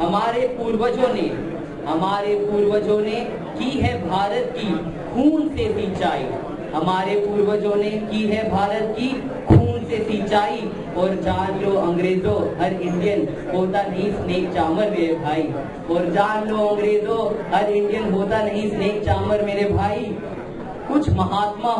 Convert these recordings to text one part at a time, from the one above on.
हमारे पूर्वजों ने की है भारत की खून से सिंचाई। हमारे पूर्वजों ने की है भारत की खून से सिंचाई। और जान लो अंग्रेजों, हर इंडियन होता नहीं स्नेक चामर मेरे भाई। और जान लो अंग्रेजों, हर इंडियन होता नहीं स्नेक चामर मेरे भाई। कुछ महात्मा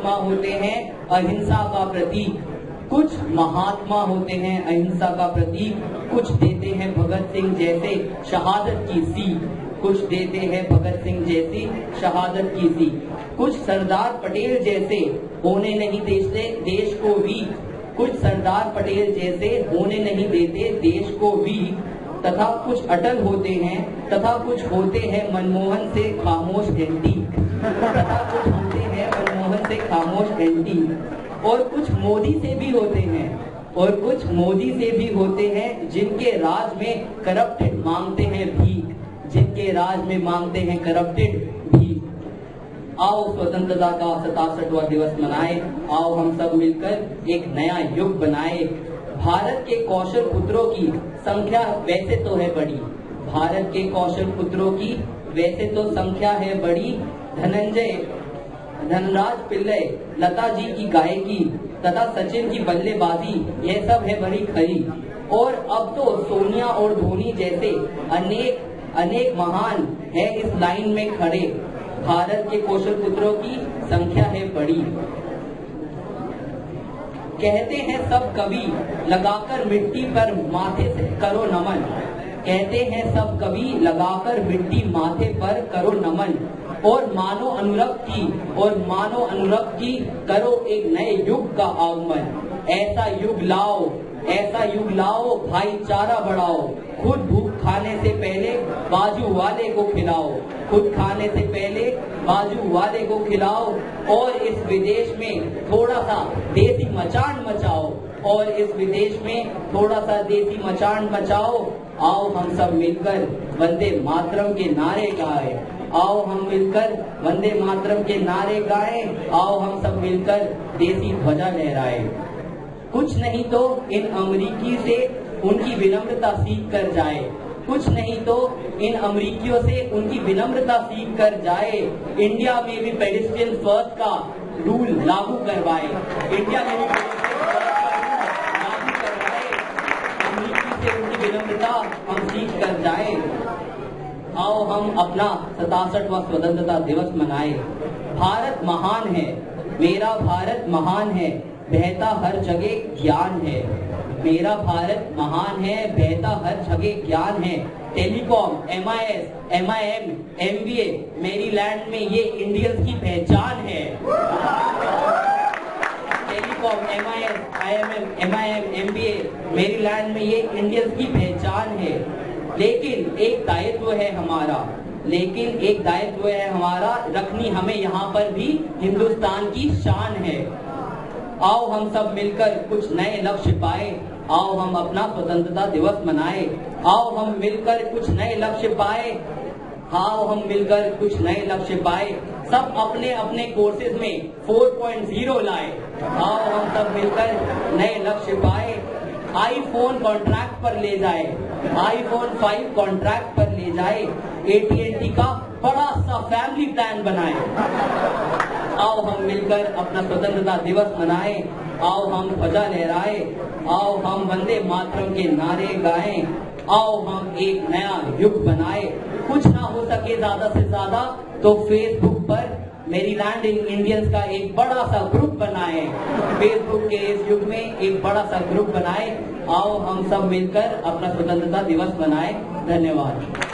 होते हैं अहिंसा का प्रतीक। कुछ महात्मा होते हैं अहिंसा का प्रतीक। कुछ देते हैं भगत सिंह जैसे शहादत की सीख। कुछ देते हैं भगत सिंह जैसी शहादत की सीख। कुछ सरदार पटेल जैसे होने नहीं देते देश को वीक। कुछ सरदार पटेल जैसे होने नहीं देते देश को वीक। तथा कुछ अटल होते हैं, तथा कुछ होते हैं मनमोहन से खामोश एंटीक। तथा कुछ होते हैं मनमोहन से खामोश एंटीक। और कुछ मोदी से भी होते हैं, और कुछ मोदी से भी होते हैं जिनके राज में करप्टेड मांगते हैं भीख। जिनके राज में मांगते हैं करप्टेड भीख। आओ स्वतंत्रता का 67वां दिवस मनाए। आओ हम सब मिलकर एक नया युग बनाए। भारत के कौशल पुत्रों की संख्या वैसे तो है बड़ी। भारत के कौशल पुत्रों की वैसे तो संख्या है बड़ी। धनराज पिल्लई, लता जी की गायकी तथा सचिन की बल्लेबाजी, यह सब है बड़ी खरी। और अब तो सोनिया और धोनी जैसे अनेक महान है इस लाइन में खड़े। भारत के कौशल पुत्रों की संख्या है बड़ी। कहते हैं सब कवि लगाकर मिट्टी पर माथे से करो नमन। कहते हैं सब कवि लगाकर मिट्टी माथे पर करो नमन। और मानो अनुरक्त की करो एक नए युग का आगमन। ऐसा युग लाओ भाईचारा बढ़ाओ। खुद भूख खाने से पहले बाजू वाले को खिलाओ। खुद खाने से पहले बाजू वाले को खिलाओ। और इस विदेश में थोड़ा सा देसी मचान मचाओ। और इस विदेश में थोड़ा सा देसी मचान मचाओ। आओ हम सब मिलकर वंदे मातरम के नारे गाए। आओ हम मिलकर वंदे मातरम के नारे गाएं। आओ हम सब मिलकर देसी ध्वजा लहराए। कुछ नहीं तो इन अमरीकी से उनकी विनम्रता सीख कर जाए। कुछ नहीं तो इन अमरीकियों से उनकी विनम्रता सीख कर जाए। इंडिया में भी पेडिस्ट्रियन फर्स्ट का रूल लागू करवाए। इंडिया में भी लागू करवाए। अमरीकी से उनकी विनम्रता हम सीख कर जाए। आओ हम अपना 67वां स्वतंत्रता दिवस मनाए। भारत महान है, मेरा भारत महान है, बहता हर जगह ज्ञान है। मेरा भारत महान है, बहता हर जगह ज्ञान है। Telecom, MIS, MIM, MBA, Maryland में ये इंडियंस की पहचान है। Telecom, MIS, IMM, MIM, MBA, Maryland में ये इंडियंस की पहचान है। लेकिन एक दायित्व है हमारा, रखनी हमें यहाँ पर भी हिंदुस्तान की शान है। आओ हम सब मिलकर कुछ नए लक्ष्य पाए। आओ हम अपना स्वतंत्रता दिवस मनाए। आओ हम मिलकर कुछ नए लक्ष्य पाए। आओ हम मिलकर कुछ नए लक्ष्य पाए। सब अपने अपने कोर्सेज में 4.0 लाए। आओ हम सब मिलकर नए लक्ष्य पाए। आईफोन कॉन्ट्रैक्ट पर ले जाए। आईफोन 5 कॉन्ट्रैक्ट पर ले जाए। AT&T का बड़ा सा फैमिली प्लान बनाए। आओ हम मिलकर अपना स्वतंत्रता दिवस मनाए। आओ हम ध्वजा लहराए। आओ हम वंदे मातरम के नारे गाएं। आओ हम एक नया युग बनाए। कुछ ना हो सके ज्यादा से ज्यादा तो फेसबुक पर मेरीलैंड इंडियंस का एक बड़ा सा ग्रुप बनाए। फेसबुक के इस युग में एक बड़ा सा ग्रुप बनाए। आओ हम सब मिलकर अपना स्वतंत्रता दिवस मनाए। धन्यवाद।